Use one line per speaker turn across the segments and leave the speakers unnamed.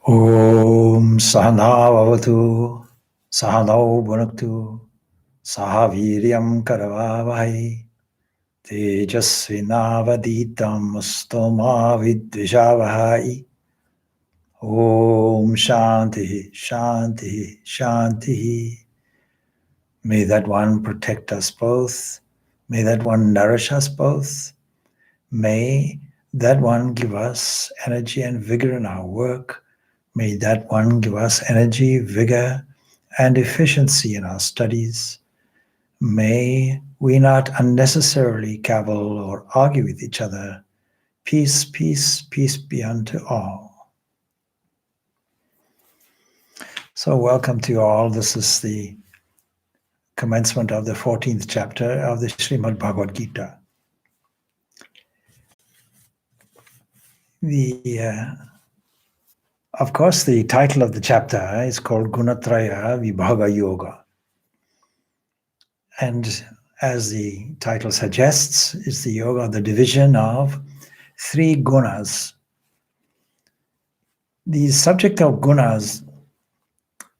Om Sahana Vavatu Sahanau Bhunaktu Sahaviryam Karavavai Tejasvinavaditam Mustoma Vidvishavahai. Om Shanti Shanti Shanti. May that one protect us both. May that one nourish us both. May that one give us energy and vigor in our work. May that one give us energy, vigor, and efficiency in our studies. May we not unnecessarily cavil or argue with each other. Peace, peace, peace be unto all. So welcome to you all. This is the commencement of the 14th chapter of the Srimad Bhagavad Gita. Of course, the title of the chapter is called Gunatraya Vibhaga Yoga. And as the title suggests, is the yoga, the division of three gunas. The subject of gunas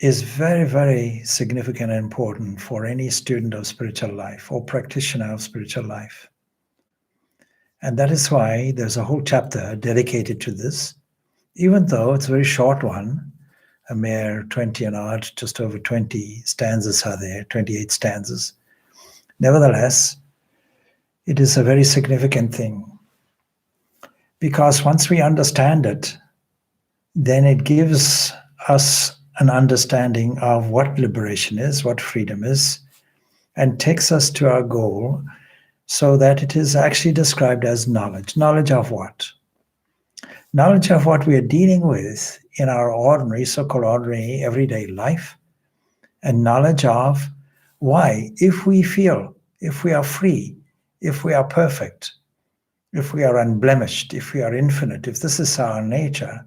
is very, very significant and important for any student of spiritual life or practitioner of spiritual life. And that is why there's a whole chapter dedicated to this, even though it's a very short one, a mere 20 and odd, just over 20 stanzas are there, 28 stanzas. Nevertheless, it is a very significant thing, because once we understand it, then it gives us an understanding of what liberation is, what freedom is, and takes us to our goal, so that it is actually described as knowledge. Knowledge of what? Knowledge of what we are dealing with in our ordinary, so-called ordinary, everyday life, and knowledge of why, if we feel, if we are free, if we are perfect, if we are unblemished, if we are infinite, if this is our nature,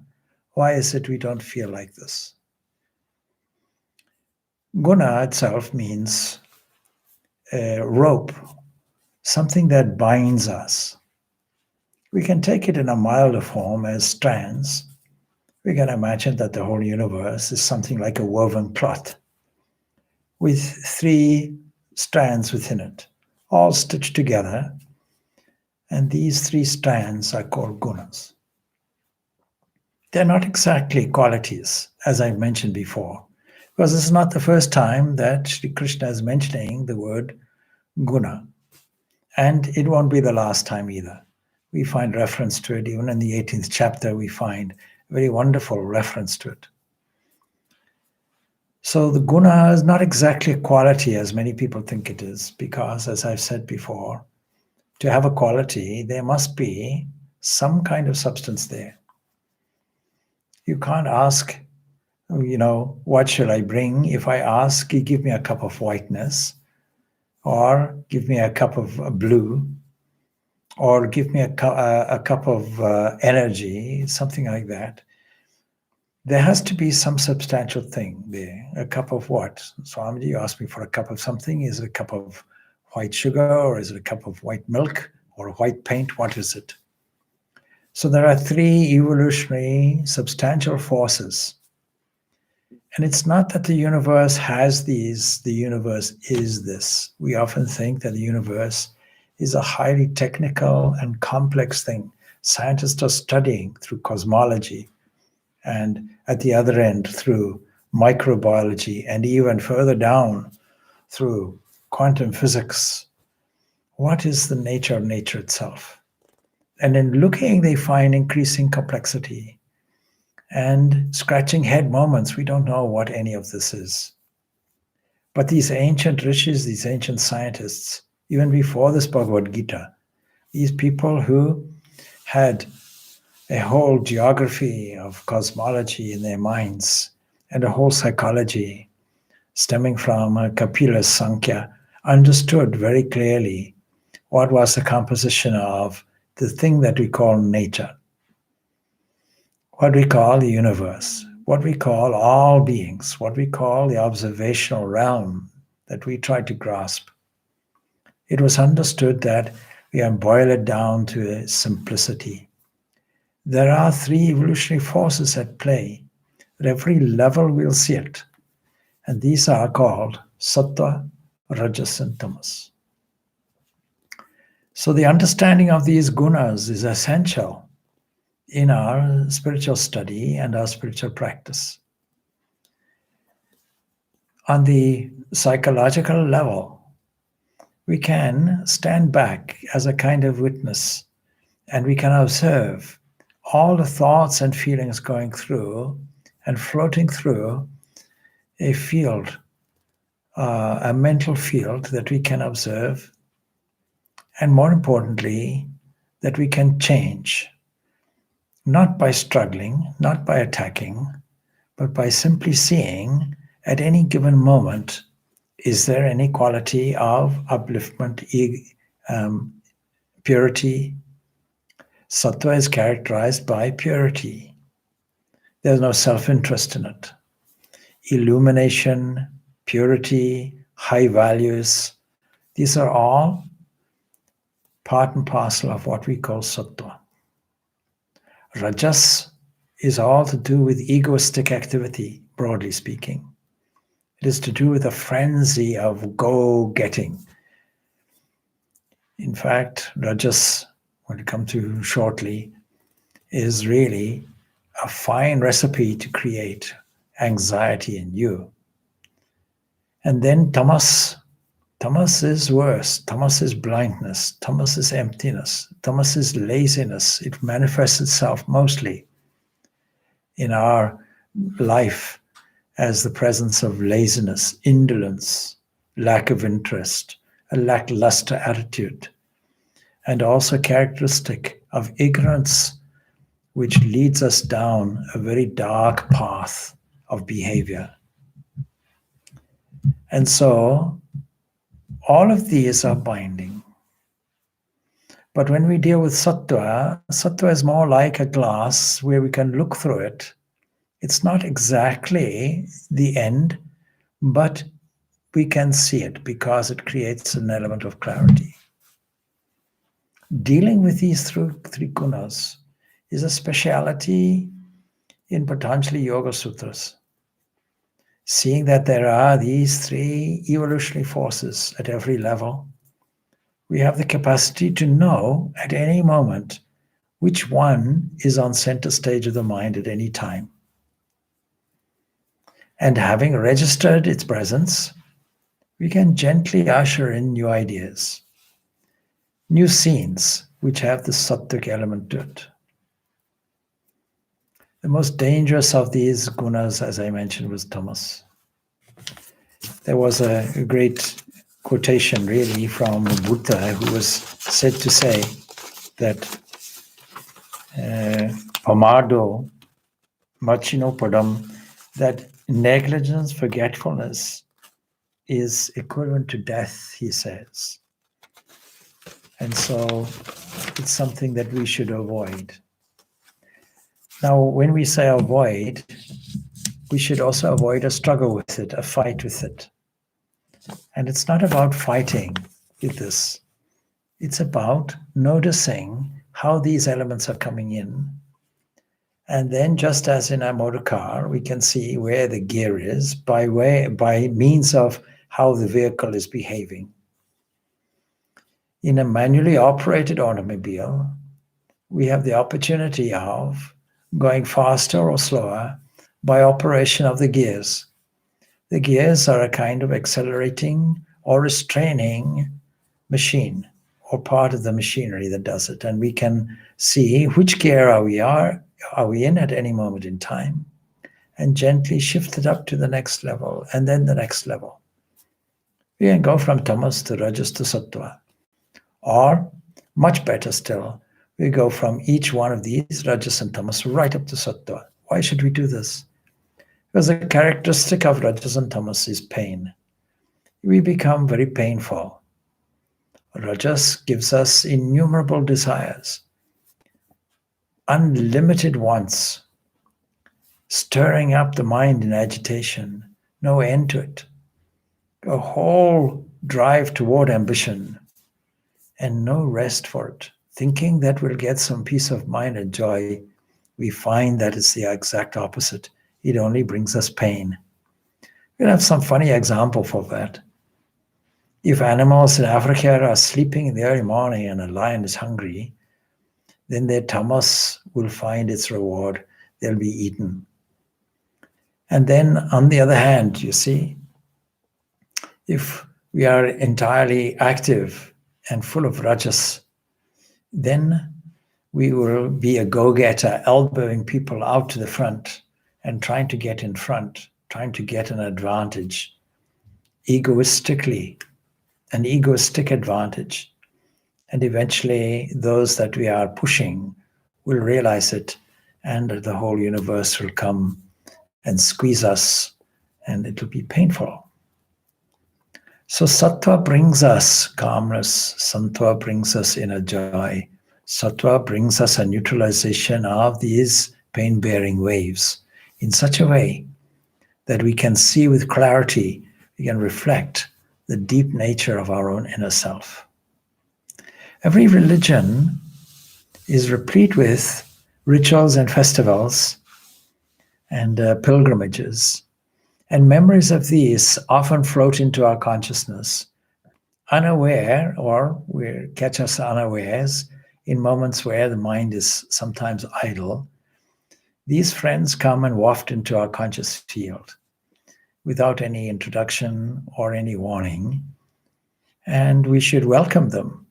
why is it we don't feel like this? Guna itself means a rope, something that binds us. We can take it in a milder form as strands. We can imagine that the whole universe is something like a woven cloth with three strands within it, all stitched together. And these three strands are called gunas. They're not exactly qualities, as I mentioned before, because this is not the first time that Sri Krishna is mentioning the word guna. And it won't be the last time either. We find reference to it, even in the 18th chapter, we find a very wonderful reference to it. So the guna is not exactly a quality as many people think it is, because as I've said before, to have a quality, there must be some kind of substance there. You can't ask, what shall I bring? If I ask, you give me a cup of whiteness, or give me a cup of blue, or give me a cup of energy, something like that. There has to be some substantial thing there. A cup of what? Swami, you asked me for a cup of something. Is it a cup of white sugar, or is it a cup of white milk, or white paint? What is it? So there are three evolutionary substantial forces. And it's not that the universe has these, the universe is this. We often think that the universe is a highly technical and complex thing. Scientists are studying through cosmology, and at the other end through microbiology, and even further down through quantum physics. What is the nature of nature itself? And in looking, they find increasing complexity and scratching head moments. We don't know what any of this is. But these ancient rishis, these ancient scientists, even before this Bhagavad Gita, these people who had a whole geography of cosmology in their minds and a whole psychology stemming from Kapila's Sankhya, understood very clearly what was the composition of the thing that we call nature, what we call the universe, what we call all beings, what we call the observational realm that we try to grasp. It was understood that we can boil it down to a simplicity. There are three evolutionary forces at play, At every level we'll see it. And these are called sattva, rajas, and tamas. So the understanding of these gunas is essential in our spiritual study and our spiritual practice. On the psychological level, we can stand back as a kind of witness and we can observe all the thoughts and feelings going through and floating through a field, a mental field that we can observe, and more importantly, that we can change, not by struggling, not by attacking, but by simply seeing at any given moment, is there any quality of upliftment, purity? Sattva is characterized by purity. There's no self-interest in it. Illumination, purity, high values, these are all part and parcel of what we call sattva. Rajas is all to do with egoistic activity, broadly speaking. It is to do with a frenzy of go-getting. In fact, rajas, when we come to shortly, is really a fine recipe to create anxiety in you. And then tamas. Tamas is worse. Tamas is blindness. Tamas is emptiness. Tamas is laziness. It manifests itself mostly in our life as the presence of laziness, indolence, lack of interest, a lackluster attitude, and also characteristic of ignorance, which leads us down a very dark path of behavior. And so, all of these are binding. But when we deal with sattva, sattva is more like a glass where we can look through it. It's not exactly the end, but we can see it because it creates an element of clarity. Dealing with these three gunas is a speciality in Patanjali Yoga Sutras. Seeing that there are these three evolutionary forces at every level, we have the capacity to know at any moment which one is on center stage of the mind at any time. And having registered its presence, we can gently usher in new ideas, new scenes which have the sattvic element to it. The most dangerous of these gunas, as I mentioned, was tamas. There was a great quotation really from Buddha, who was said to say that pamado machino padam, that negligence, forgetfulness is equivalent to death, he says. And so it's something that we should avoid. Now, when we say avoid, we should also avoid a struggle with it, a fight with it. And it's not about fighting with this. It's about noticing how these elements are coming in. And then, just as in a motor car, we can see where the gear is by means of how the vehicle is behaving. In a manually operated automobile, we have the opportunity of going faster or slower by operation of the gears. The gears are a kind of accelerating or restraining machine, or part of the machinery that does it. And we can see which gear are we in at any moment in time, and gently shift it up to the next level, and then the next level. We can go from tamas to rajas to sattva. Or, much better still, we go from each one of these, rajas and tamas, right up to sattva. Why should we do this? Because the characteristic of rajas and tamas is pain. We become very painful. Rajas gives us innumerable desires, unlimited wants, stirring up the mind in agitation, no end to it. A whole drive toward ambition and no rest for it. Thinking that we'll get some peace of mind and joy, we find that it's the exact opposite. it only brings us pain. We'll have some funny example for that. If animals in Africa are sleeping in the early morning and a lion is hungry, then their tamas will find its reward. They'll be eaten. And then on the other hand, you see, if we are entirely active and full of rajas, then we will be a go-getter, elbowing people out to the front and trying to get in front, trying to get an advantage, egoistically, an egoistic advantage. And eventually those that we are pushing will realize it, and the whole universe will come and squeeze us, and it will be painful. So sattva brings us calmness, sattva brings us inner joy, sattva brings us a neutralization of these pain-bearing waves in such a way that we can see with clarity, we can reflect the deep nature of our own inner self. Every religion is replete with rituals and festivals and pilgrimages. And memories of these often float into our consciousness, unaware, or we catch us unawares in moments where the mind is sometimes idle. These friends come and waft into our conscious field without any introduction or any warning. And we should welcome them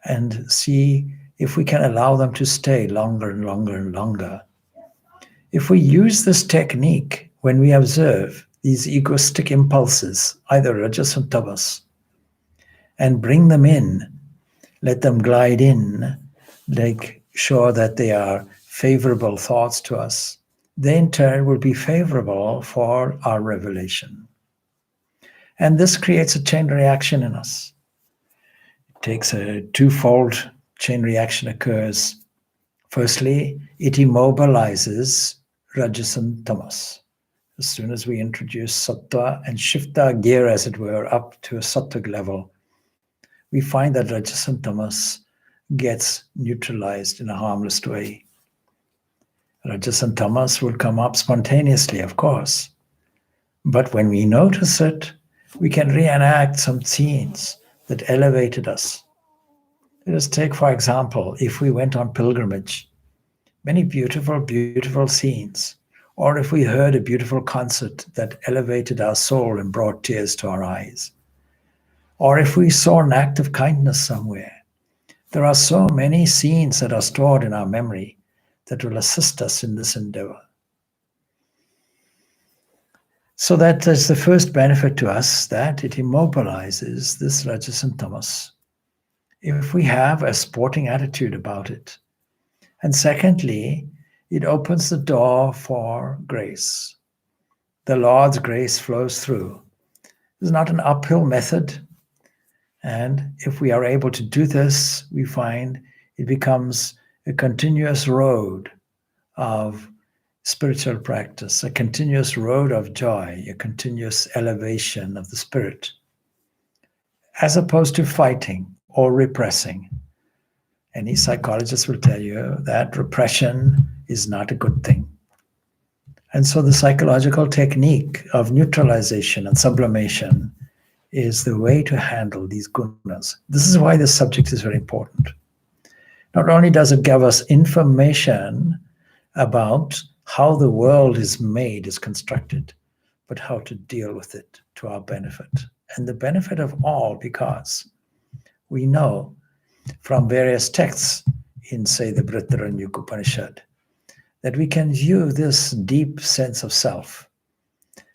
and see if we can allow them to stay longer and longer and longer. If we use this technique when we observe these egoistic impulses, either rajas or tamas, and bring them in, let them glide in, make sure that they are favorable thoughts to us, they in turn will be favorable for our revelation. And this creates a chain reaction in us. It takes a twofold chain reaction occurs. Firstly, it immobilizes rajas and tamas. As soon as we introduce sattva and shift our gear, as it were, up to a sattvic level, we find that rajas and tamas gets neutralized in a harmless way. Rajas and tamas will come up spontaneously, of course. But when we notice it, we can reenact some scenes that elevated us. Let us take, for example, if we went on pilgrimage, many beautiful, beautiful scenes. Or if we heard a beautiful concert that elevated our soul and brought tears to our eyes. Or if we saw an act of kindness somewhere. There are so many scenes that are stored in our memory that will assist us in this endeavor. So that is the first benefit to us, that it immobilizes this rajas and tamas if we have a sporting attitude about it. And secondly, it opens the door for grace. The Lord's grace flows through. It's not an uphill method. And if we are able to do this, we find it becomes a continuous road of spiritual practice, a continuous road of joy, a continuous elevation of the spirit, as opposed to fighting or repressing. Any psychologist will tell you that repression is not a good thing. And so the psychological technique of neutralization and sublimation is the way to handle these gunas. This is why this subject is very important. Not only does it give us information about how the world is made, is constructed, but how to deal with it to our benefit. And the benefit of all, because we know from various texts in, say, the Brihadaranyaka Upanishad, that we can view this deep sense of self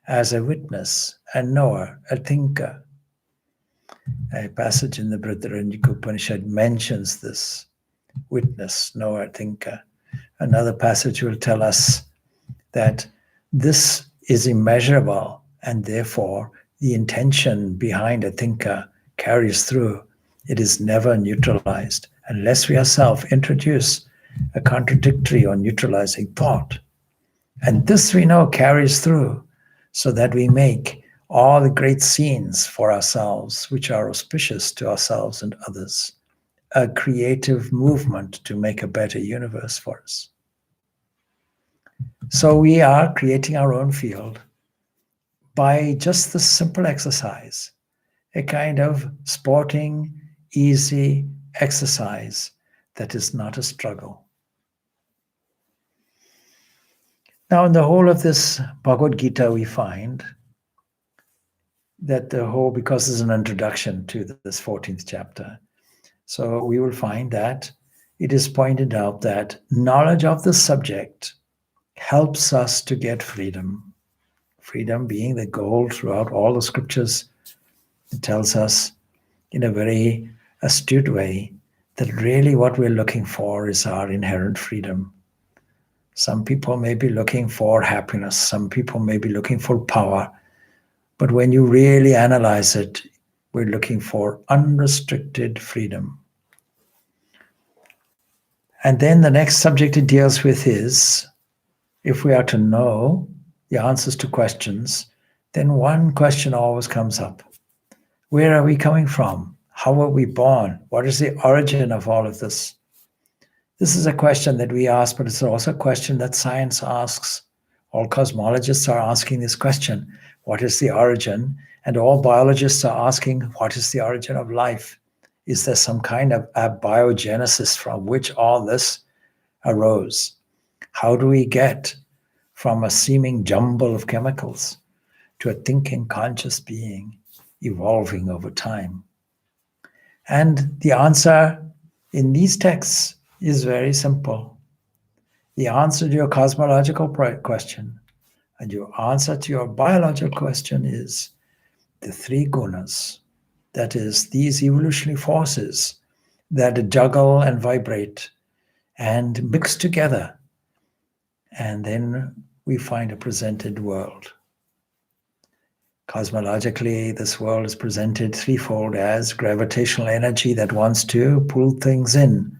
as a witness, a knower, a thinker. A passage in the Brihadaranyaka Upanishad mentions this: witness, knower, thinker. Another passage will tell us that this is immeasurable, and therefore the intention behind a thinker carries through. It is never neutralized unless we ourselves introduce a contradictory or neutralizing thought. And this we know carries through, so that we make all the great scenes for ourselves, which are auspicious to ourselves and others, a creative movement to make a better universe for us. So we are creating our own field by just this simple exercise, a kind of sporting, easy exercise that is not a struggle. Now, in the whole of this Bhagavad Gita, we find that the whole, because there's an introduction to this 14th chapter, so we will find that it is pointed out that knowledge of the subject helps us to get freedom. Freedom being the goal throughout all the scriptures. It tells us in a very astute way that really what we're looking for is our inherent freedom. Some people may be looking for happiness, some people may be looking for power, but when you really analyze it, we're looking for unrestricted freedom. And then the next subject it deals with is, if we are to know the answers to questions, then one question always comes up. Where are we coming from? How were we born? What is the origin of all of this? This is a question that we ask, but it's also a question that science asks. All cosmologists are asking this question. What is the origin? And all biologists are asking, what is the origin of life? Is there some kind of abiogenesis from which all this arose? How do we get from a seeming jumble of chemicals to a thinking, conscious being evolving over time? And the answer in these texts is very simple. The answer to your cosmological question and your answer to your biological question is the three gunas. That is, these evolutionary forces that juggle and vibrate and mix together. And then we find a presented world. Cosmologically, this world is presented threefold as gravitational energy that wants to pull things in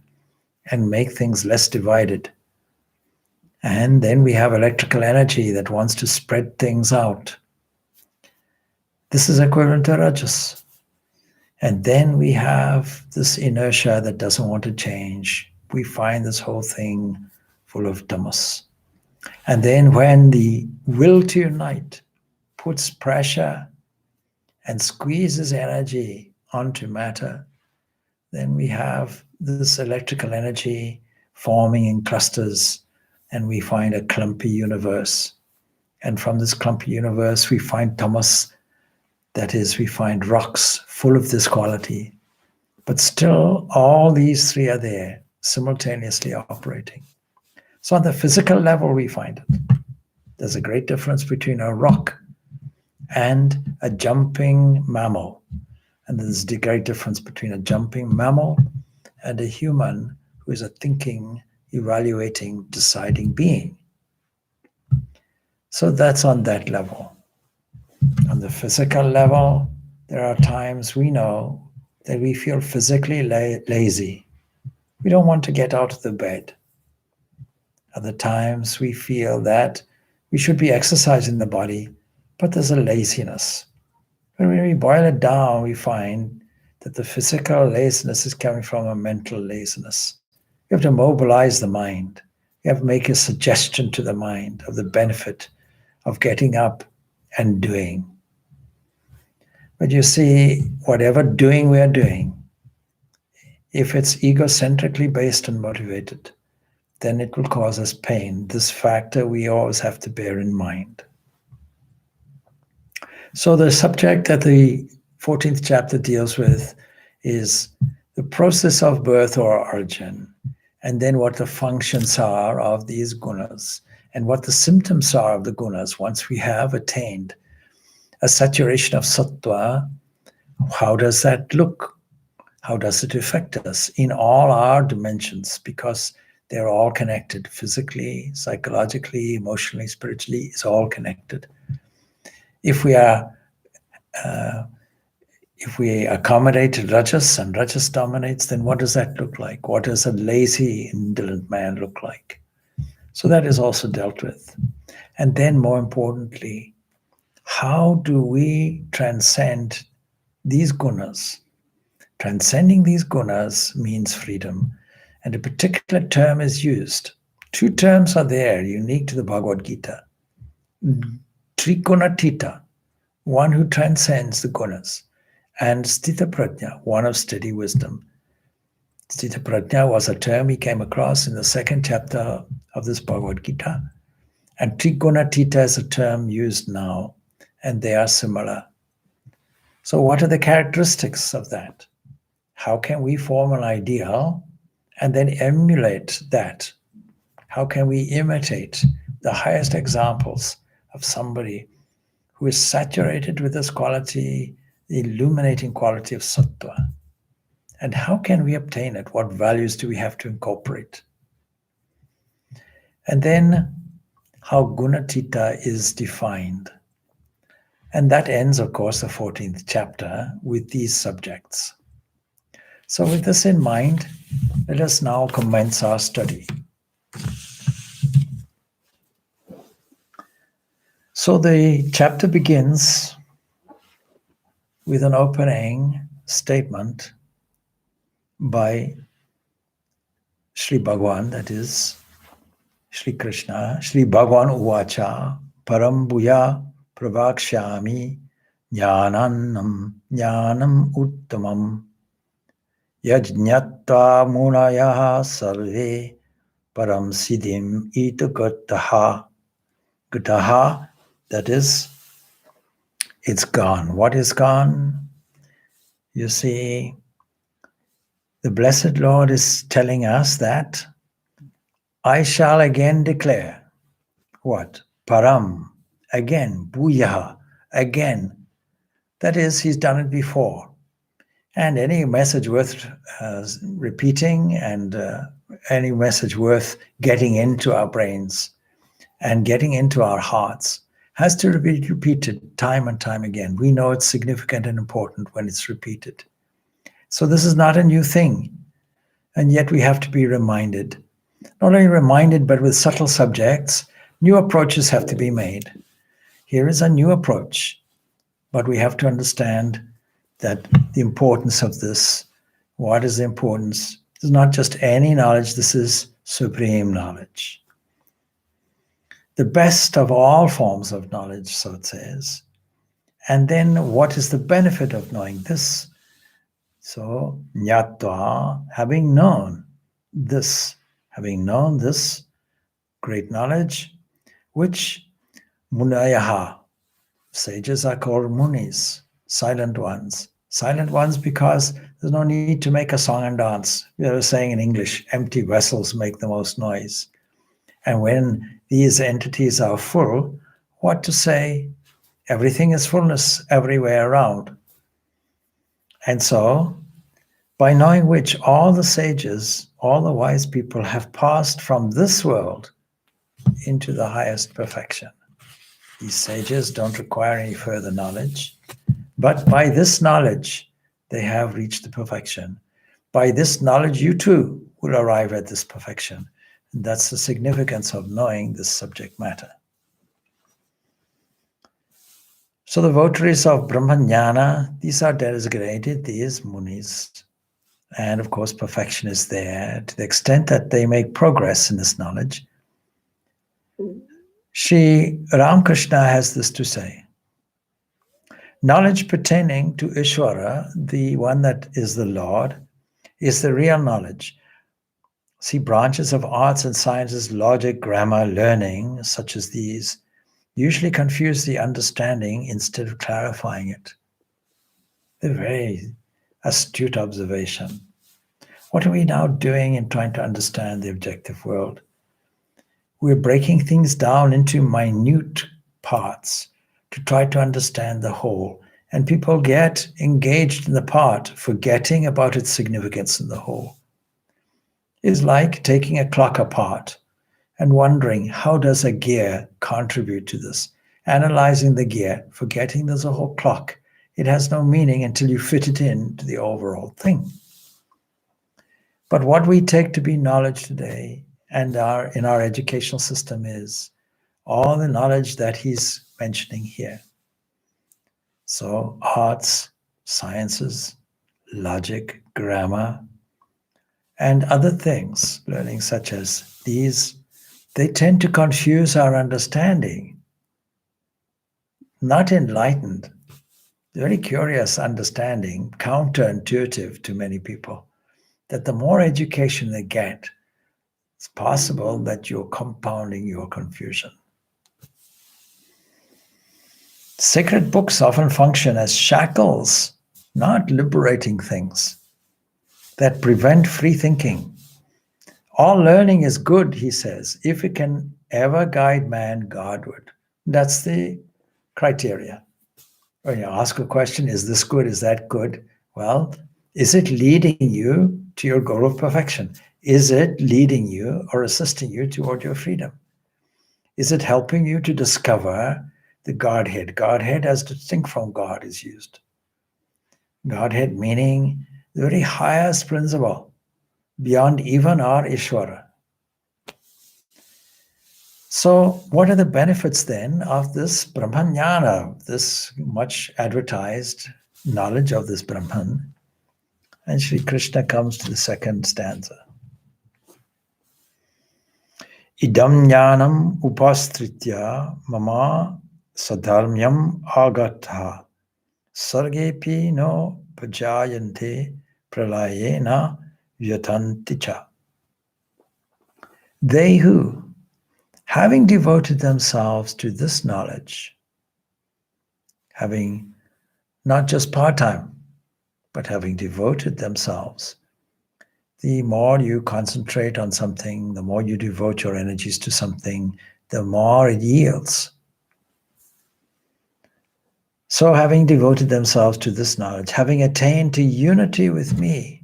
and make things less divided. And then we have electrical energy that wants to spread things out. This is equivalent to Rajas. And then we have this inertia that doesn't want to change. We find this whole thing full of tamas. And then when the will to unite puts pressure and squeezes energy onto matter, then we have this electrical energy forming in clusters, and we find a clumpy universe. And from this clumpy universe, we find tamas, that is, we find rocks full of this quality. But still, all these three are there, simultaneously operating. So on the physical level, we find it. There's a great difference between a rock and a jumping mammal. And there's a great difference between a jumping mammal and a human who is a thinking, evaluating, deciding being. So that's on that level. On the physical level, there are times we know that we feel physically lazy. We don't want to get out of the bed. Other times we feel that we should be exercising the body, but there's a laziness. But when we boil it down, we find that the physical laziness is coming from a mental laziness. You have to mobilize the mind. You have to make a suggestion to the mind of the benefit of getting up and doing. But you see, whatever doing we are doing, if it's egocentrically based and motivated, then it will cause us pain. This factor we always have to bear in mind. So the subject that the 14th chapter deals with is the process of birth or origin, and then what the functions are of these gunas, and what the symptoms are of the gunas once we have attained a saturation of sattva. How does that look? How does it affect us in all our dimensions? Because they're all connected, physically, psychologically, emotionally, spiritually, it's all connected. If we accommodate Rajas and Rajas dominates, then what does that look like? What does a lazy, indolent man look like? So that is also dealt with. And then more importantly, how do we transcend these gunas? Transcending these gunas means freedom. And a particular term is used, Two terms are there unique to the Bhagavad Gita. Trigunatita, one who transcends the gunas, and Sthita Prajna, one of steady wisdom. Sthita Prajna was a term he came across in the second chapter of this Bhagavad Gita. And Trigunatita is a term used now, and they are similar. So what are the characteristics of that? How can we form an ideal and then emulate that? How can we imitate the highest examples of somebody who is saturated with this quality, the illuminating quality of sattva? And how can we obtain it? What values do we have to incorporate? And then how Gunatita is defined. And that ends, of course, the 14th chapter with these subjects. So with this in mind, let us now commence our study. So the chapter begins with an opening statement by Sri Bhagavan, that is Sri Krishna. Sri Bhagavan Uvacha Param Bhuya Pravakshami Jnanam Uttamam Yajñatva Munaya Sarve Param Siddhim Ita Gataha. Gataha, that is, it's gone. What is gone? You see, the Blessed Lord is telling us that I shall again declare what? Param, again, Bhuyaha, again. That is, he's done it before. And any message worth repeating and any message worth getting into our brains and getting into our hearts has to be repeated time and time again. We know it's significant and important when it's repeated. So this is not a new thing. And yet we have to be reminded. Not only reminded, but with subtle subjects, new approaches have to be made. Here is a new approach, but we have to understand that the importance of this, what is the importance? This is not just any knowledge, this is supreme knowledge. The best of all forms of knowledge, so it says. And then what is the benefit of knowing this? So, Jnatva, having known this great knowledge, which Munayaha, sages are called munis, silent ones. Silent ones because there's no need to make a song and dance. We were saying in English, empty vessels make the most noise. And when these entities are full, what to say? Everything is fullness everywhere around. And so, by knowing which all the sages, all the wise people have passed from this world into the highest perfection. These sages don't require any further knowledge, but by this knowledge, they have reached the perfection. By this knowledge, you too will arrive at this perfection. And that's the significance of knowing this subject matter. So the votaries of Brahmajnana, these are designated, these munis. And of course, perfection is there to the extent that they make progress in this knowledge. Sri Ramakrishna has this to say. Knowledge pertaining to Ishvara, the one that is the Lord, is the real knowledge. See, branches of arts and sciences, logic, grammar, learning, such as these, usually confuse the understanding instead of clarifying it. A very astute observation. What are we now doing in trying to understand the objective world? We're breaking things down into minute parts to try to understand the whole. And people get engaged in the part, forgetting about its significance in the whole. It's like taking a clock apart and wondering, how does a gear contribute to this? Analyzing the gear, forgetting there's a whole clock. It has no meaning until you fit it into the overall thing. But what we take to be knowledge today and in our educational system is all the knowledge that he's mentioning here. So arts, sciences, logic, grammar, and other things, learning such as these they tend to confuse our understanding, not enlightened. Very curious understanding, counterintuitive to many people, that the more education they get, it's possible that you're compounding your confusion. Sacred books often function as shackles, not liberating things, that prevent free thinking. All learning is good, he says, if it can ever guide man Godward. That's the criteria. When you ask a question, is this good? Is that good? Well, is it leading you to your goal of perfection? Is it leading you or assisting you toward your freedom? Is it helping you to discover the Godhead? Godhead as distinct from God is used. Godhead meaning the very highest principle, beyond even our Ishvara. So, what are the benefits then of this Brahmanyana, this much advertised knowledge of this Brahman? And Sri Krishna comes to the second stanza. Idam jnanam upastritya mama sadharmyam agatha sargepi no pajayante pralayena vyatanticha. They who, having devoted themselves to this knowledge, having not just part-time, but having devoted themselves, the more you concentrate on something, the more you devote your energies to something, the more it yields. So having devoted themselves to this knowledge, having attained to unity with me,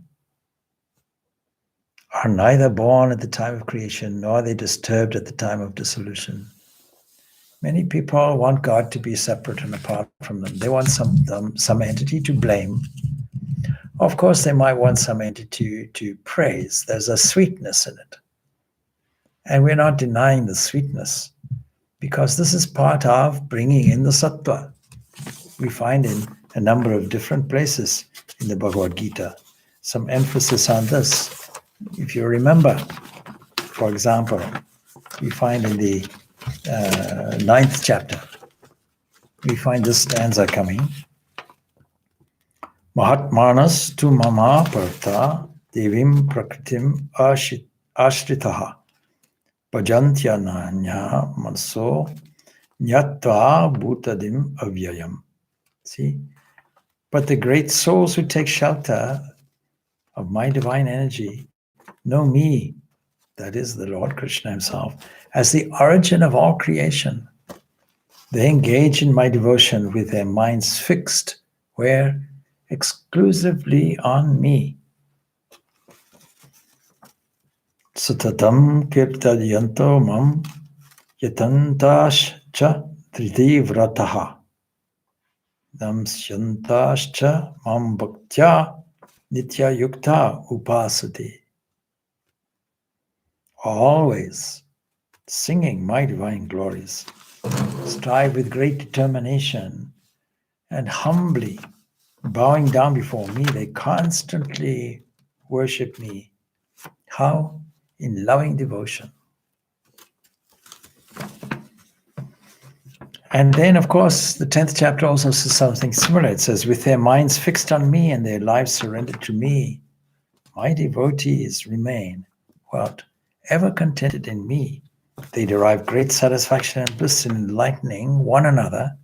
are neither born at the time of creation, nor are they disturbed at the time of dissolution. Many people want God to be separate and apart from them. They want some entity to blame. Of course, they might want some entity to praise. There's a sweetness in it. And we're not denying the sweetness, because this is part of bringing in the sattva. We find in a number of different places in the Bhagavad Gita some emphasis on this. If you remember, for example, we find in the 9th chapter, we find this stanza coming. Mahatmanas tu mama partha devim prakritim ashritaha bhajantya nanya manso nyatva bhutadim avyayam. See? But the great souls who take shelter of my divine energy know me, that is the Lord Krishna himself, as the origin of all creation. They engage in my devotion with their minds fixed, where? Exclusively on me. Satatam kirtadyanto mam yatantascha triti vrataha namsyantascha mam bhaktya nitya yukta upasati. Always singing my divine glories, strive with great determination and humbly bowing down before me, they constantly worship me. How? In loving devotion. And then, of course, the 10th chapter also says something similar. It says, with their minds fixed on me and their lives surrendered to me, my devotees remain, what? Ever contented in me. They derive great satisfaction and bliss in enlightening one another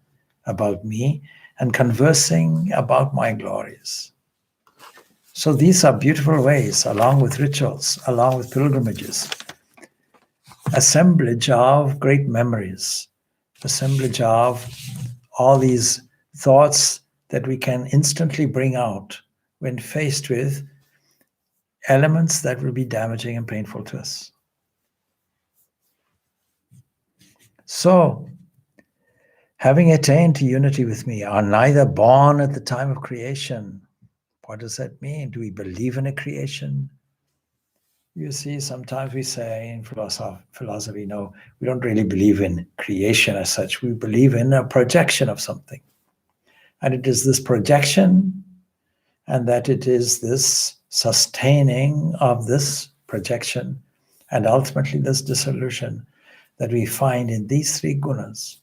about me and conversing about my glories. So these are beautiful ways, along with rituals, along with pilgrimages, assemblage of great memories, assemblage of all these thoughts that we can instantly bring out when faced with elements that will be damaging and painful to us. So, having attained to unity with me, are neither born at the time of creation. What does that mean? Do we believe in a creation? You see, sometimes we say in philosophy, no, we don't really believe in creation as such. We believe in a projection of something. And it is this projection, and that it is this sustaining of this projection, and ultimately this dissolution, that we find in these three gunas.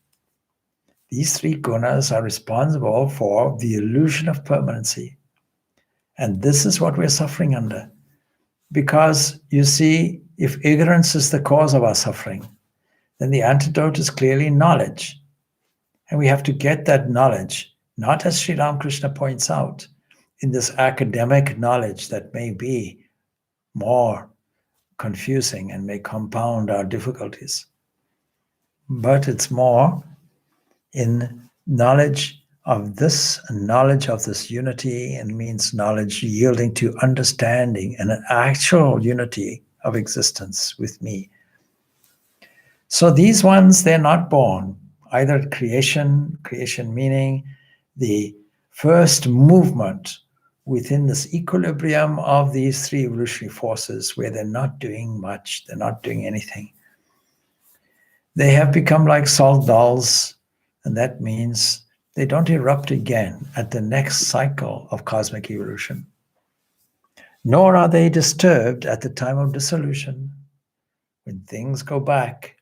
These three gunas are responsible for the illusion of permanency. And this is what we're suffering under. Because, you see, if ignorance is the cause of our suffering, then the antidote is clearly knowledge. And we have to get that knowledge, not as Sri Ramakrishna points out, in this academic knowledge that may be more confusing and may compound our difficulties. But it's more in knowledge of this unity, and means knowledge yielding to understanding and an actual unity of existence with me. So these ones, they're not born. Either creation meaning the first movement within this equilibrium of these three evolutionary forces where they're not doing much, they're not doing anything. They have become like salt dolls, and that means they don't erupt again at the next cycle of cosmic evolution. Nor are they disturbed at the time of dissolution, when things go back.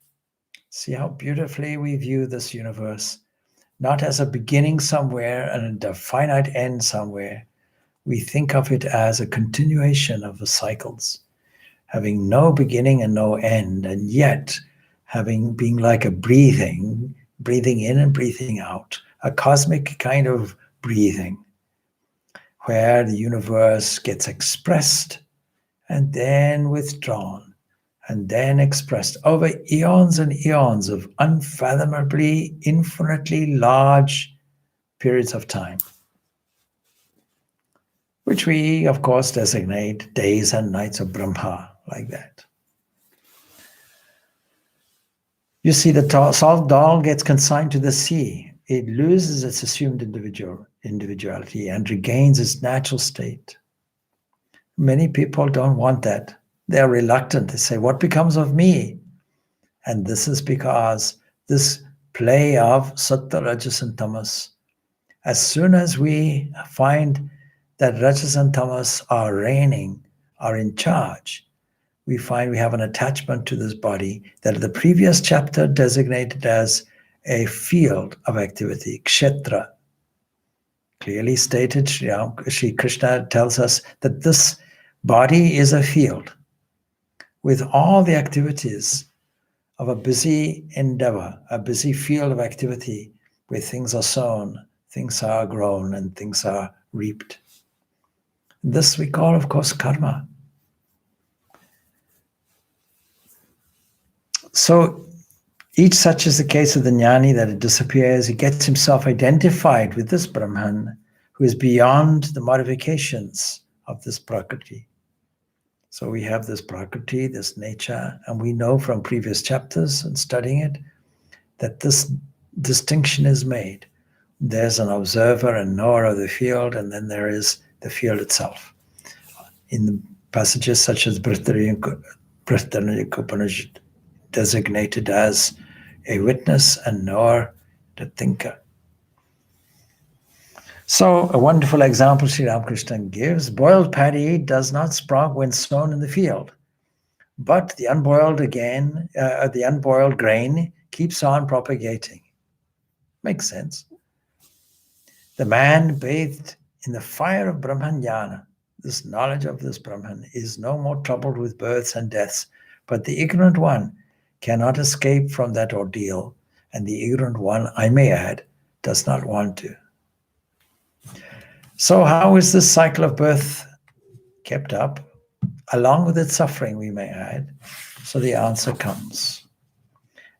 See how beautifully we view this universe, not as a beginning somewhere and a finite end somewhere. We think of it as a continuation of the cycles, having no beginning and no end, and yet being like a breathing in and breathing out, a cosmic kind of breathing, where the universe gets expressed and then withdrawn, and then expressed over eons and eons of unfathomably, infinitely large periods of time, which we, of course, designate days and nights of Brahma, like that. You see, the salt doll gets consigned to the sea. It loses its assumed individuality and regains its natural state. Many people don't want that. They're reluctant. They say, what becomes of me? And this is because this play of Sattva, Rajas, and Tamas, as soon as we find that Rajas and Tamas are reigning, are in charge, we find we have an attachment to this body that the previous chapter designated as a field of activity, kshetra. Clearly stated, Sri Krishna tells us that this body is a field with all the activities of a busy endeavor, a busy field of activity where things are sown, things are grown, and things are reaped. This we call, of course, karma. So each such is the case of the jnani, that it disappears. He gets himself identified with this Brahman who is beyond the modifications of this prakriti. So we have this prakriti, this nature, and we know from previous chapters and studying it that this distinction is made. There's an observer and knower of the field, and then there is the field itself. In the passages such as Brihadaranyaka Upanishad, designated as a witness and knower, the thinker. So a wonderful example Sri Ramakrishna gives: boiled paddy does not sprout when sown in the field, but the unboiled grain keeps on propagating. Makes sense. The man bathed in the fire of Brahmanyana, this knowledge of this Brahman, is no more troubled with births and deaths, but the ignorant one cannot escape from that ordeal, and the ignorant one, I may add, does not want to. So how is this cycle of birth kept up, along with its suffering, we may add? So the answer comes.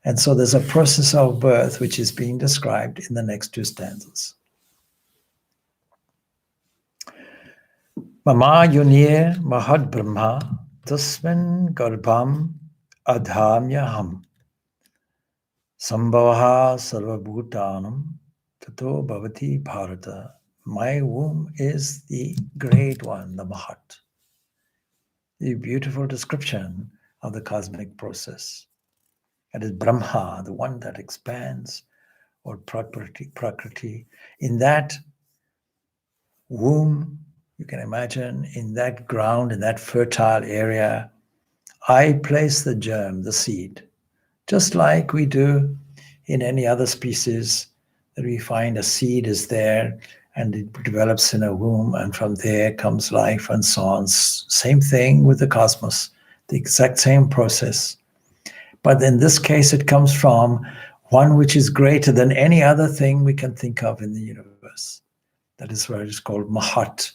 And so there's a process of birth which is being described in the next two stanzas. Mama yunir mahad brahma tasmin garbham adhamyaham sambhavaha sarvabhutanam tato bhavati bharata. My womb is the great one, the Mahat. The beautiful description of the cosmic process. It is Brahma, the one that expands, or Prakriti. In that womb, you can imagine, in that ground, in that fertile area, I place the germ, the seed, just like we do in any other species, that we find a seed is there and it develops in a womb, and from there comes life and so on. Same thing with the cosmos, the exact same process. But in this case, it comes from one which is greater than any other thing we can think of in the universe. That is why it is called Mahat.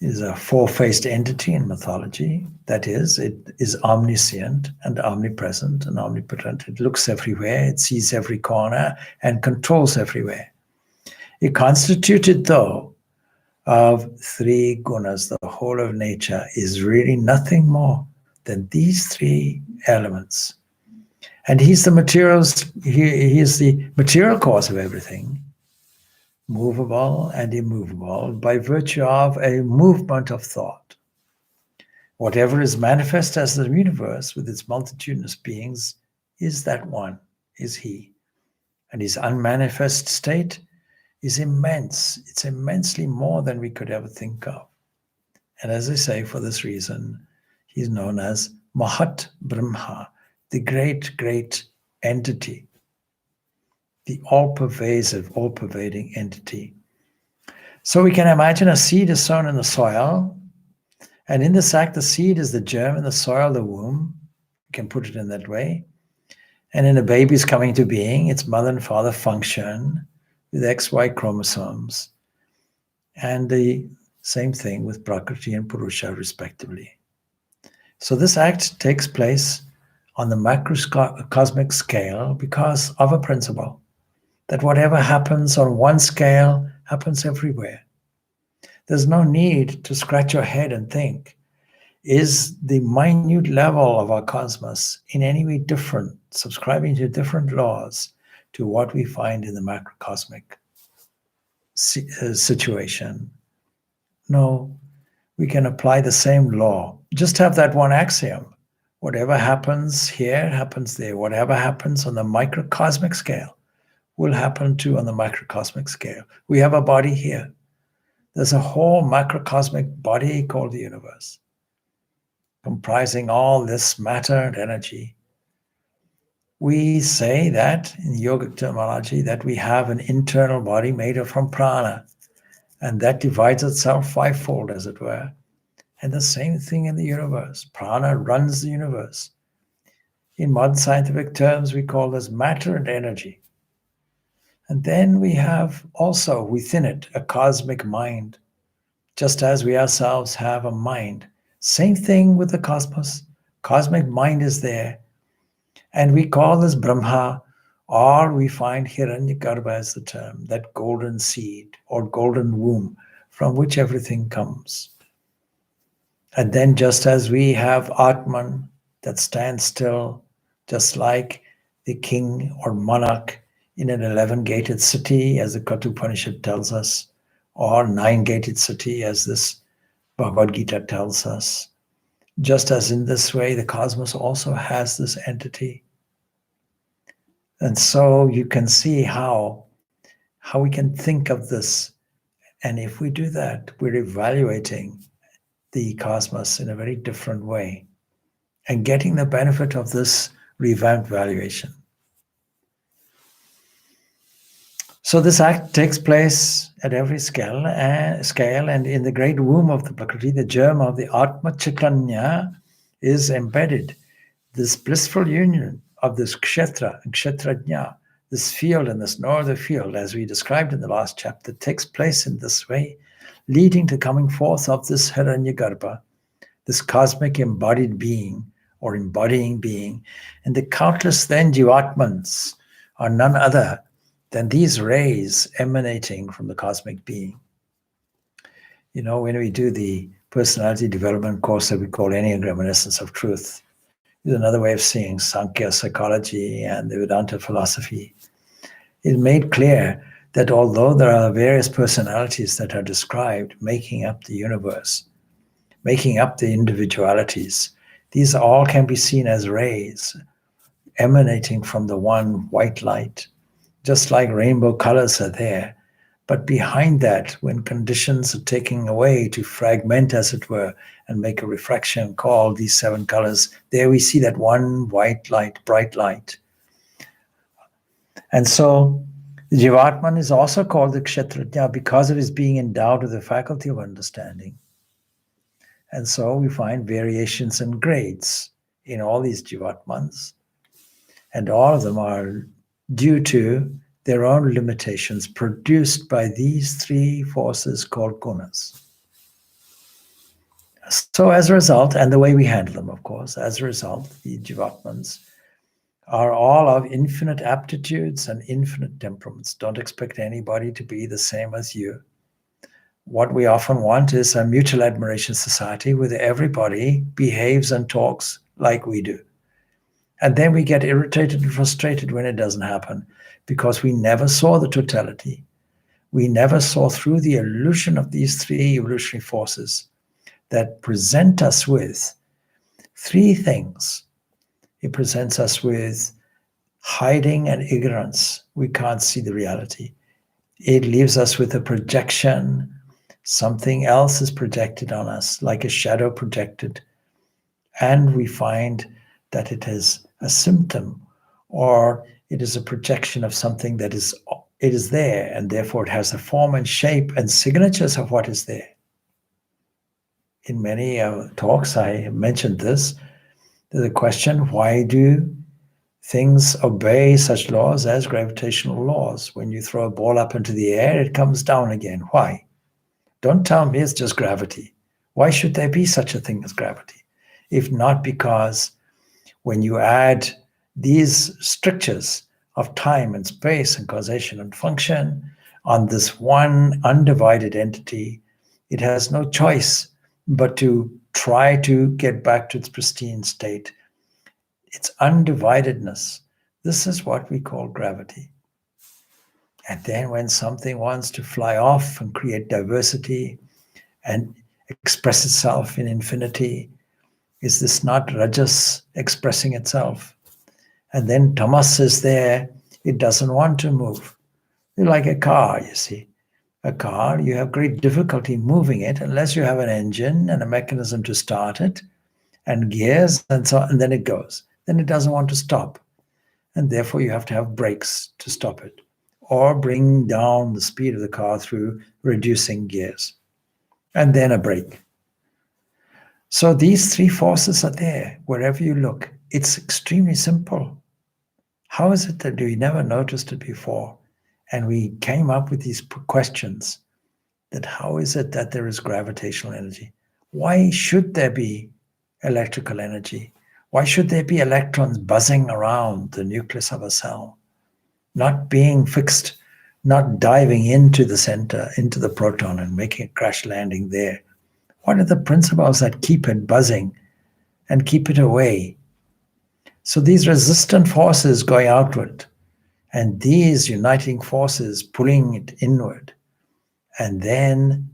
It is a four-faced entity in mythology. That is, it is omniscient and omnipresent and omnipotent. It looks everywhere, it sees every corner, and controls everywhere. It constituted, though, of three gunas. The whole of nature is really nothing more than these three elements. And he's the materials, he is the material cause of everything, movable and immovable, by virtue of a movement of thought. Whatever is manifest as the universe with its multitudinous beings is that one, is he. And his unmanifest state is immense. It's immensely more than we could ever think of. And as I say, for this reason, he's known as Mahat Brahma, the great, great entity, the all-pervasive, all-pervading entity. So we can imagine a seed is sown in the soil, and in the sack, the seed is the germ, in the soil, the womb. You can put it in that way. And in a baby's coming to being, its mother and father function with XY chromosomes. And the same thing with Prakriti and Purusha, respectively. So this act takes place on the macrocosmic scale because of a principle that whatever happens on one scale happens everywhere. There's no need to scratch your head and think, is the minute level of our cosmos in any way different, subscribing to different laws to what we find in the macrocosmic situation? No, we can apply the same law. Just have that one axiom. Whatever happens here happens there. Whatever happens on the microcosmic scale will happen too on the microcosmic scale. We have a body here. There's a whole macrocosmic body called the universe, comprising all this matter and energy. We say that in yogic terminology that we have an internal body made of from prana, and that divides itself fivefold, as it were. And the same thing in the universe. Prana runs the universe. In modern scientific terms, we call this matter and energy. And then we have also within it a cosmic mind, just as we ourselves have a mind. Same thing with the cosmos. Cosmic mind is there. And we call this Brahma, or we find Hiranyagarbha as the term, that golden seed or golden womb from which everything comes. And then just as we have Atman that stands still, just like the king or monarch in an 11-gated city, as the Kathopanishad tells us, or 9-gated city, as this Bhagavad Gita tells us. Just as in this way, the cosmos also has this entity. And so you can see how we can think of this. And if we do that, we're evaluating the cosmos in a very different way and getting the benefit of this revamped valuation. So this act takes place at every scale, and in the great womb of the Prakriti, the germ of the Atma Chaitanya is embedded. This blissful union of this Kshetra and Kshetrajna, this field and this no other field, as we described in the last chapter, takes place in this way, leading to coming forth of this Hiranyagarbha, this cosmic embodied being or embodying being. And the countless then Jivatmans are none other than these rays emanating from the cosmic being. You know, when we do the personality development course that we call Enneagram and Essence of Truth, is another way of seeing Sankhya psychology and the Vedanta philosophy. It made clear that although there are various personalities that are described making up the universe, making up the individualities, these all can be seen as rays emanating from the one white light. Just like rainbow colors are there, But behind that, when conditions are taken away to fragment, as it were, and make a refraction called these 7 colors, there we see that one white light, bright light. And so the Jivatman is also called the Kshatrajna because of his being endowed with the faculty of understanding. And so we find variations and grades in all these Jivatmans. And all of them are due to their own limitations produced by these 3 forces called gunas. So as a result, and the way we handle them, of course, as a result, the Jivatmans are all of infinite aptitudes and infinite temperaments. Don't expect anybody to be the same as you. What we often want is a mutual admiration society where everybody behaves and talks like we do. And then we get irritated and frustrated when it doesn't happen because we never saw the totality. We never saw through the illusion of these 3 evolutionary forces that present us with 3 things. It presents us with hiding and ignorance. We can't see the reality. It leaves us with a projection. Something else is projected on us, like a shadow projected. And we find that it is a symptom, or it is a projection of something that is there, and therefore it has the form and shape and signatures of what is there. In many talks, I mentioned this. There's a question, why do things obey such laws as gravitational laws? When you throw a ball up into the air, it comes down again. Why? Don't tell me it's just gravity. Why should there be such a thing as gravity? If not because when you add these strictures of time and space and causation and function on this one undivided entity, it has no choice but to try to get back to its pristine state. Its undividedness. This is what we call gravity. And then when something wants to fly off and create diversity and express itself in infinity, is this not Rajas expressing itself? And then Tamas is there, it doesn't want to move. It's like a car, you see. A car, you have great difficulty moving it unless you have an engine and a mechanism to start it, and gears, and so on, and then it goes. Then it doesn't want to stop. And therefore you have to have brakes to stop it, or bring down the speed of the car through reducing gears, and then a brake. So these 3 forces are there wherever you look. It's extremely simple. How is it that we never noticed it before? And we came up with these questions that how is it that there is gravitational energy? Why should there be electrical energy? Why should there be electrons buzzing around the nucleus of a cell, not being fixed, not diving into the center, into the proton and making a crash landing there? What are the principles that keep it buzzing and keep it away? So these resistant forces going outward, and these uniting forces pulling it inward, and then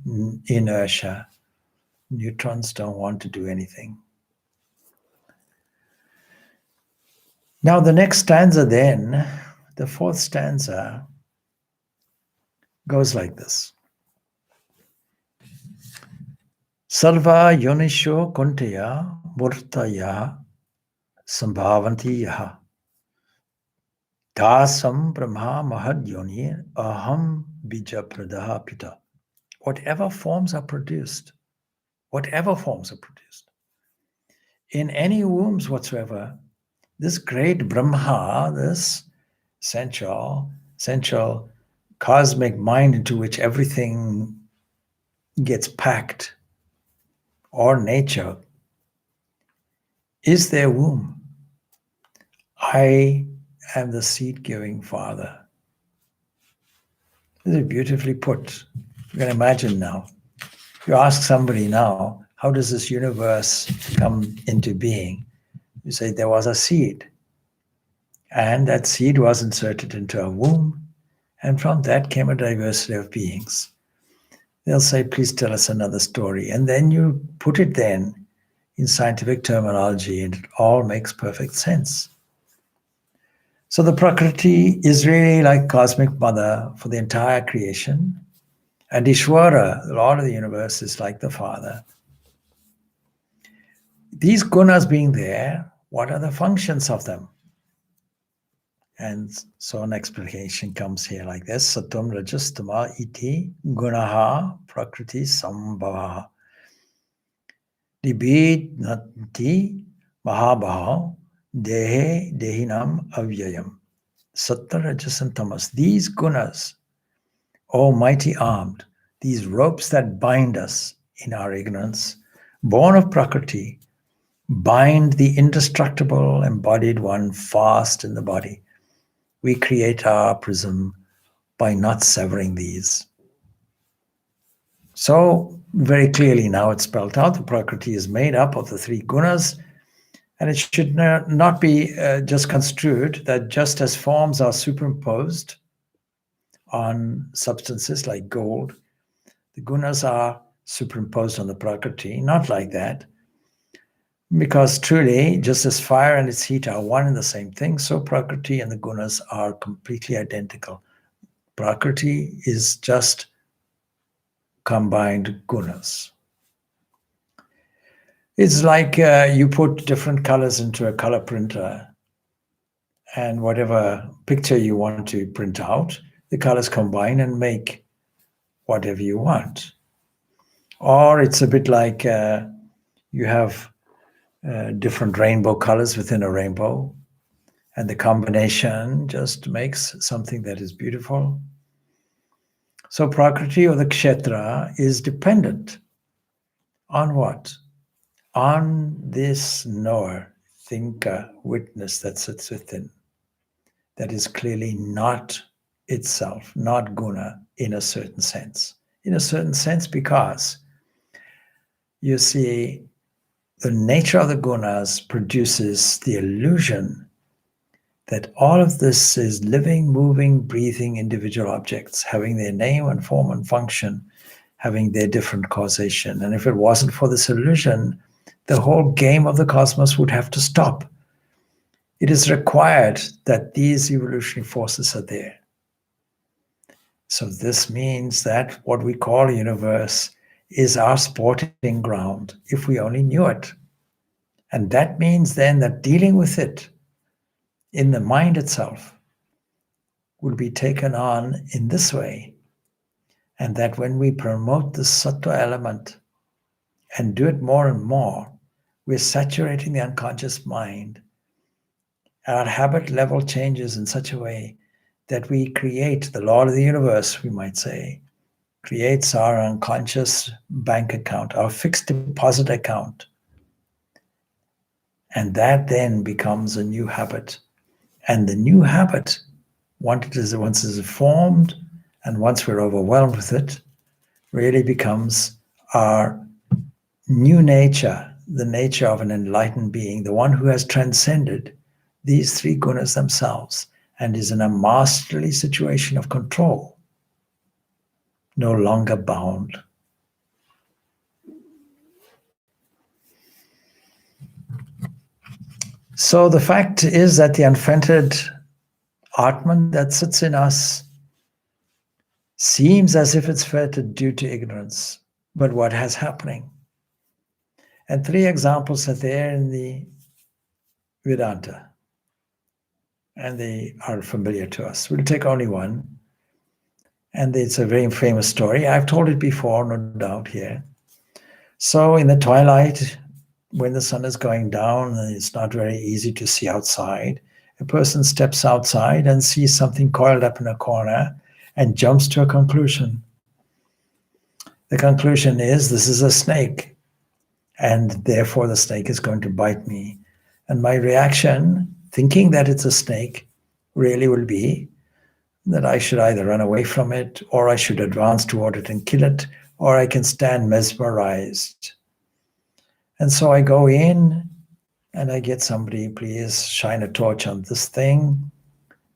inertia. Neutrons don't want to do anything. Now the next stanza then, the 4th stanza, goes like this. Sarva yonisho kuntaya murtaya sambhavanti yaha dasam brahma mahad yoni aham bija pradaha pita. Whatever forms are produced, in any wombs whatsoever, this great Brahma, this central cosmic mind into which everything gets packed, or nature, is their womb. I am the seed-giving Father. This is beautifully put. You can imagine now. You ask somebody now, how does this universe come into being? You say there was a seed, and that seed was inserted into a womb, and from that came a diversity of beings. They'll say, please tell us another story. And then you put it then in scientific terminology, and it all makes perfect sense. So the Prakriti is really like cosmic mother for the entire creation. And Ishvara, the Lord of the universe, is like the Father. These gunas being there, what are the functions of them? And so an explanation comes here like this. Sattvam rajastama iti gunaha prakriti sambhava. Dibid nati mahabhav dehe dehinam avyayam. Sattva rajas and tamas. These gunas, O mighty armed, these ropes that bind us in our ignorance, born of Prakriti, bind the indestructible embodied one fast in the body. We create our prism by not severing these. So very clearly now it's spelled out, the Prakriti is made up of the three gunas, and it should not be just construed that just as forms are superimposed on substances like gold, the gunas are superimposed on the Prakriti, not like that. Because truly, just as fire and its heat are one and the same thing, so Prakriti and the gunas are completely identical. Prakriti is just combined gunas. It's like you put different colors into a color printer, and whatever picture you want to print out, the colors combine and make whatever you want. Or it's a bit like you have different rainbow colors within a rainbow, and the combination just makes something that is beautiful. So Prakriti or the Kshetra is dependent on what? On this knower, thinker, witness that sits within, that is clearly not itself, not guna in a certain sense. In a certain sense, because you see, the nature of the gunas produces the illusion that all of this is living, moving, breathing individual objects, having their name and form and function, having their different causation. And if it wasn't for this illusion, the whole game of the cosmos would have to stop. It is required that these evolutionary forces are there. So this means that what we call a universe is our sporting ground, if we only knew it. And that means then that dealing with it in the mind itself will be taken on in this way. And that when we promote the sattva element and do it more and more, we're saturating the unconscious mind. Our habit level changes in such a way that we create the Lord of the universe, we might say, creates our unconscious bank account, our fixed deposit account. And that then becomes a new habit. And the new habit, once it is formed and once we're overwhelmed with it, really becomes our new nature, the nature of an enlightened being, the one who has transcended these three gunas themselves and is in a masterly situation of control, no longer bound. So the fact is that the unfettered Atman that sits in us seems as if it's fettered due to ignorance. But what has happening? And three examples are there in the Vedanta, and they are familiar to us. We'll take only one, and it's a very famous story. I've told it before, no doubt here. So in the twilight, when the sun is going down and it's not very easy to see outside, a person steps outside and sees something coiled up in a corner and jumps to a conclusion. The conclusion is, this is a snake, and therefore the snake is going to bite me. And my reaction, thinking that it's a snake, really will be that I should either run away from it, or I should advance toward it and kill it, or I can stand mesmerized. And so I go in and I get somebody, please shine a torch on this thing,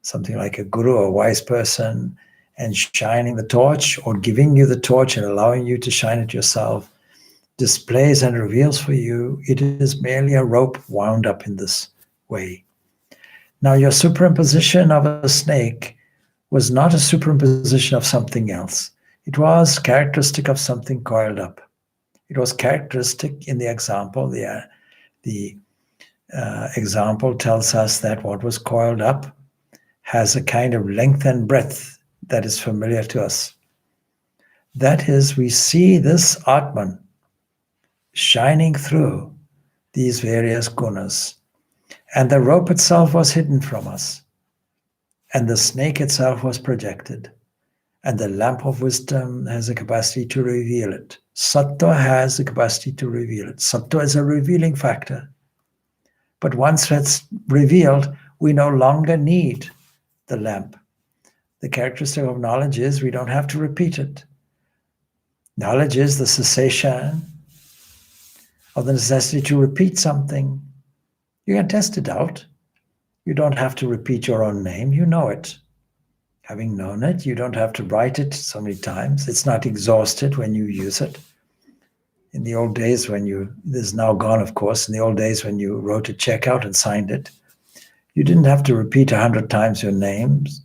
something like a guru, a wise person, and shining the torch or giving you the torch and allowing you to shine it yourself displays and reveals for you it is merely a rope wound up in this way. Now, your superimposition of a snake was not a superimposition of something else. It was characteristic of something coiled up. It was characteristic in the example. The example tells us that what was coiled up has a kind of length and breadth that is familiar to us. That is, we see this Atman shining through these various gunas. And the rope itself was hidden from us. And the snake itself was projected. And the lamp of wisdom has the capacity to reveal it. Sattva has the capacity to reveal it. Sattva is a revealing factor. But once it's revealed, we no longer need the lamp. The characteristic of knowledge is we don't have to repeat it. Knowledge is the cessation of the necessity to repeat something. You can test it out. You don't have to repeat your own name. You know it. Having known it, you don't have to write it so many times. It's not exhausted when you use it. In the old days this is now gone, of course, in the old days when you wrote a check out and signed it, you didn't have to repeat 100 times your names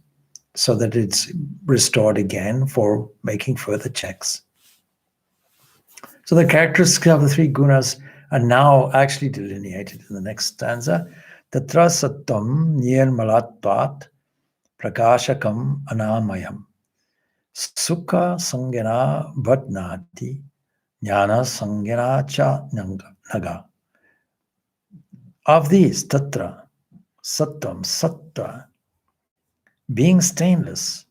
so that it's restored again for making further checks. So the characteristics of the three gunas are now actually delineated in the next stanza. Tatra sattam nirmalatvat prakashakam anamayam sukha sangena vadnati jnana sangena cha naga. Of these, tatra, sattam, sattva, being stainless,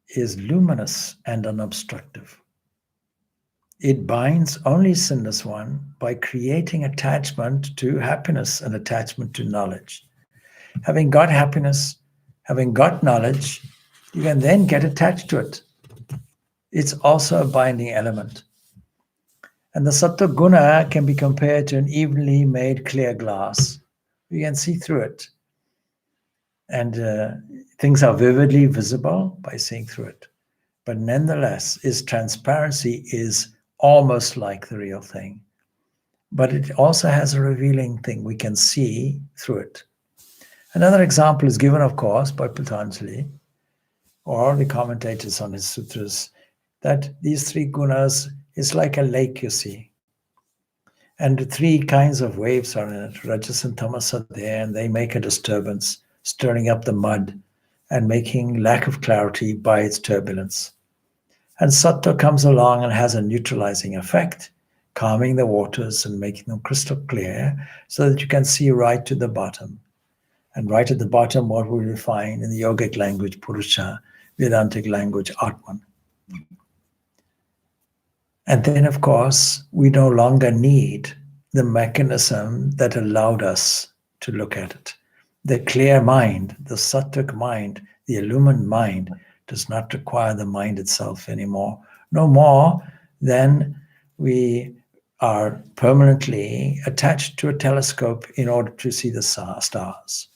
is luminous and unobstructive. It binds only sinless one by creating attachment to happiness and attachment to knowledge. Having got happiness, having got knowledge, you can then get attached to it. It's also a binding element. And the sattva guna can be compared to an evenly made clear glass. You can see through it. And things are vividly visible by seeing through it. But nonetheless, its transparency is almost like the real thing. But it also has a revealing thing. We can see through it. Another example is given, of course, by Patanjali or the commentators on his sutras, that these three gunas is like a lake, you see. And the three kinds of waves are in it. Rajas and tamas are there, and they make a disturbance, stirring up the mud and making lack of clarity by its turbulence. And sattva comes along and has a neutralizing effect, calming the waters and making them crystal clear so that you can see right to the bottom. And right at the bottom, what we will find in the yogic language, Purusha, Vedantic language, Atman. And then, of course, we no longer need the mechanism that allowed us to look at it. The clear mind, the sattvic mind, the illumined mind, does not require the mind itself anymore. No more than we are permanently attached to a telescope in order to see the stars.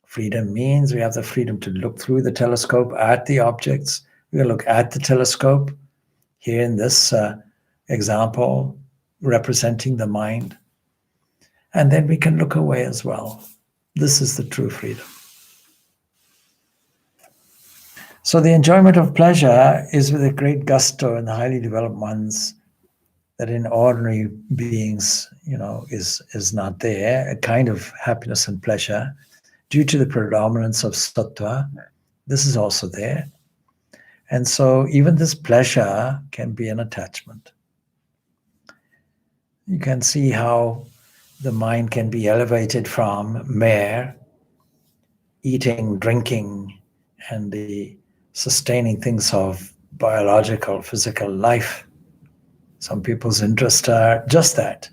Freedom means we have the freedom to look through the telescope at the objects. We can look at the telescope, here in this example, representing the mind. And then we can look away as well. This is the true freedom. So the enjoyment of pleasure is with a great gusto in the highly developed ones that in ordinary beings, is not there, a kind of happiness and pleasure due to the predominance of sattva. This is also there. And so even this pleasure can be an attachment. You can see how the mind can be elevated from mere eating, drinking, and the sustaining things of biological, physical life. Some people's interests are just that.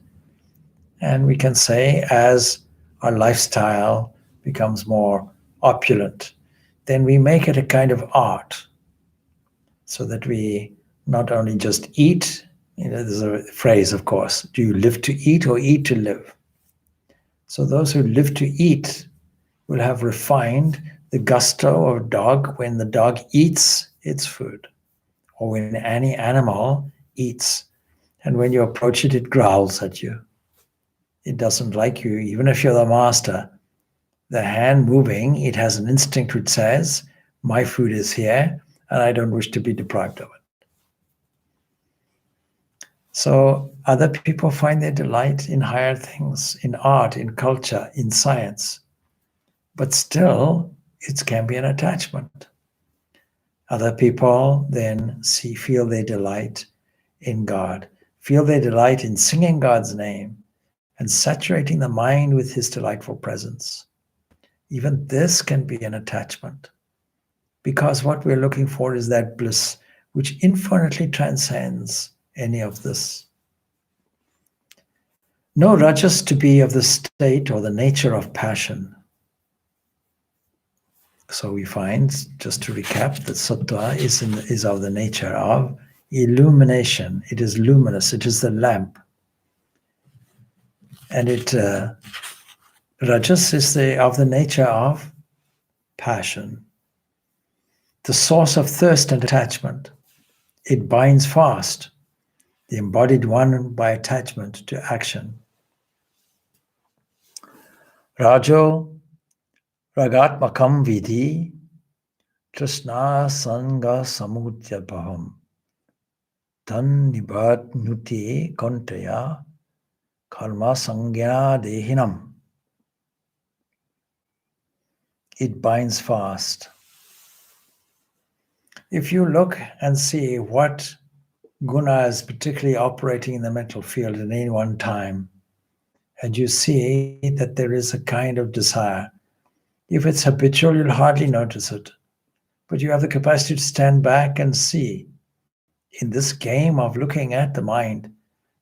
And we can say as our lifestyle becomes more opulent, then we make it a kind of art so that we not only just eat, there's a phrase, of course, do you live to eat or eat to live? So those who live to eat will have refined the gusto of a dog when the dog eats its food, or when any animal eats. And when you approach it, it growls at you. It doesn't like you, even if you're the master. The hand moving, it has an instinct which says, my food is here and I don't wish to be deprived of it. So other people find their delight in higher things, in art, in culture, in science. But still, it can be an attachment. Other people then feel their delight in God, feel their delight in singing God's name and saturating the mind with his delightful presence. Even this can be an attachment, because what we're looking for is that bliss which infinitely transcends any of this. Know rajas to be of the state or the nature of passion. So we find, just to recap, that sattva is of the nature of illumination. It is luminous. It is the lamp. And rajas is of the nature of passion, the source of thirst and attachment. It binds fast the embodied one by attachment to action. Rajo ragatmakam vidhi trishna sanga samudyabham tan nibadnuti kontaya karma sangya dehinam. It binds fast. If you look and see what guna is particularly operating in the mental field at any one time, and you see that there is a kind of desire, if it's habitual, you'll hardly notice it. But you have the capacity to stand back and see. In this game of looking at the mind,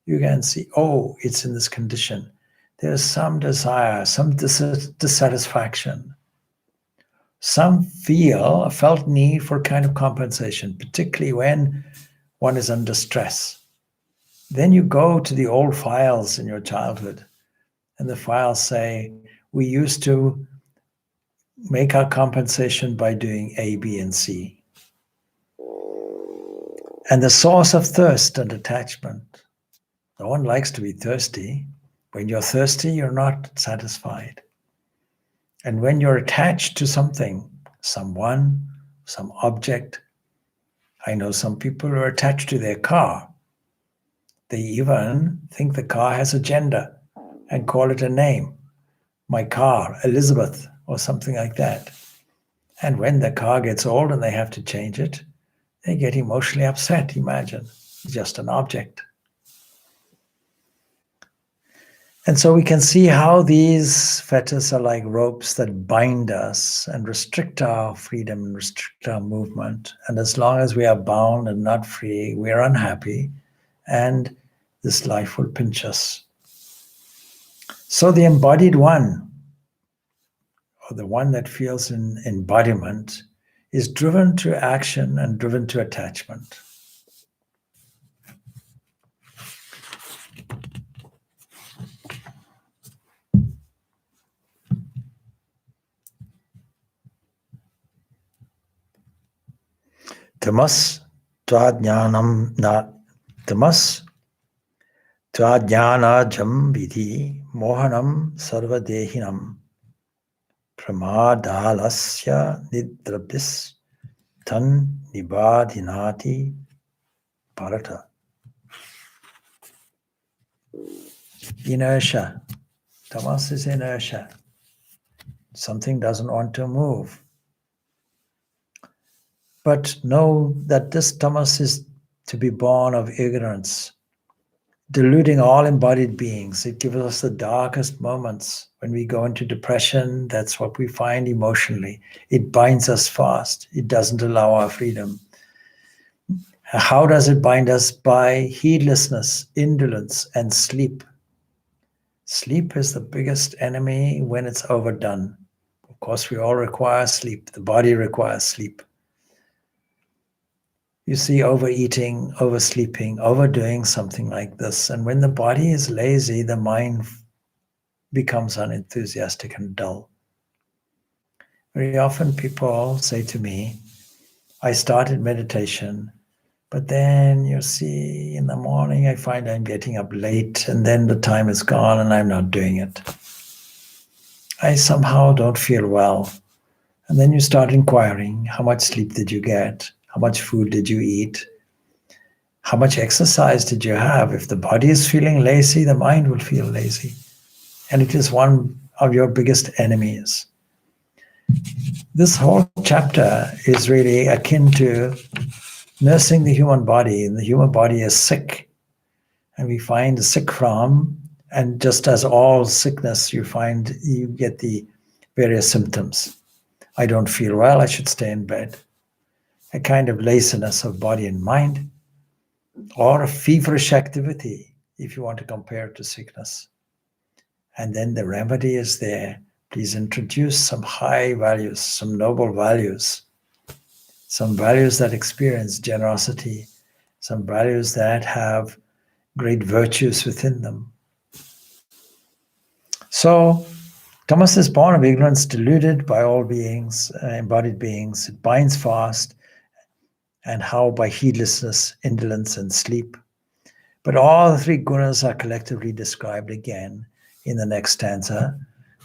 you can see, oh, it's in this condition. There is some desire, some dissatisfaction. Some feel a felt need for a kind of compensation, particularly when one is under stress. Then you go to the old files in your childhood, and the files say, we used to make our compensation by doing A, B, and C. And the source of thirst and attachment. No one likes to be thirsty. When you're thirsty, you're not satisfied. And when you're attached to something, someone, some object, I know some people who are attached to their car. They even think the car has a gender and call it a name. My car, Elizabeth, or something like that. And when the car gets old and they have to change it, they get emotionally upset. Imagine, it's just an object. And so we can see how these fetters are like ropes that bind us and restrict our freedom and restrict our movement. And as long as we are bound and not free, we are unhappy, and this life will pinch us. So the embodied one, or the one that feels in embodiment, is driven to action and driven to attachment. Tamas tvajnanam tvajnanajam vidhi mohanam sarvadehinam pramadalasya nidrabis tan nibadhinati parata. Inertia. Tamas is inertia. Something doesn't want to move. But know that this tamas is to be born of ignorance, deluding all embodied beings. It gives us the darkest moments. When we go into depression, that's what we find emotionally. It binds us fast. It doesn't allow our freedom. How does it bind us? By heedlessness, indolence, and sleep. Sleep is the biggest enemy when it's overdone. Of course, we all require sleep. The body requires sleep. You see overeating, oversleeping, overdoing something like this. And when the body is lazy, the mind becomes unenthusiastic and dull. Very often people say to me, I started meditation, but then you see in the morning I find I'm getting up late, and then the time is gone and I'm not doing it. I somehow don't feel well. And then you start inquiring, how much sleep did you get? How much food did you eat? How much exercise did you have? If the body is feeling lazy, the mind will feel lazy. And it is one of your biggest enemies. This whole chapter is really akin to nursing the human body. And the human body is sick. And we find a sick from, and just as all sickness, you get the various symptoms. I don't feel well, I should stay in bed. A kind of laziness of body and mind, or a feverish activity, if you want to compare it to sickness. And then the remedy is there. Please introduce some high values, some noble values, some values that experience generosity, some values that have great virtues within them. So, Tamas is born of ignorance, deluded by all beings, embodied beings. It binds fast, and how? By heedlessness, indolence, and sleep. But all the three gunas are collectively described again in the next stanza.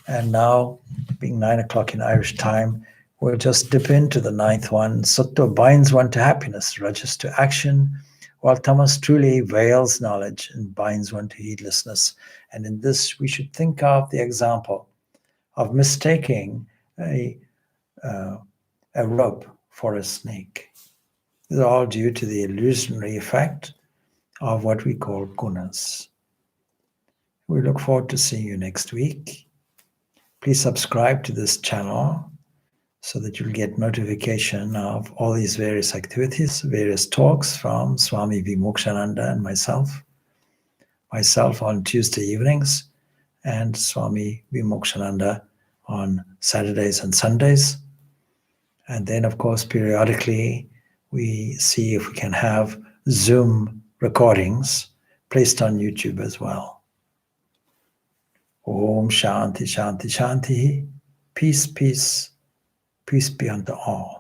And now, being 9 o'clock in Irish time, we'll just dip into the ninth one. Sattva binds one to happiness, rajas to action, while tamas truly veils knowledge and binds one to heedlessness. And in this, we should think of the example of mistaking a rope for a snake. This is all due to the illusionary effect of what we call gunas. We look forward to seeing you next week. Please subscribe to this channel so that you'll get notification of all these various activities, various talks from Swami Vimokshananda and myself on Tuesday evenings, and Swami Vimokshananda on Saturdays and Sundays. And then, of course, periodically, we see if we can have Zoom recordings placed on YouTube as well. Om Shanti, Shanti, Shanti. Peace, peace, peace be unto all.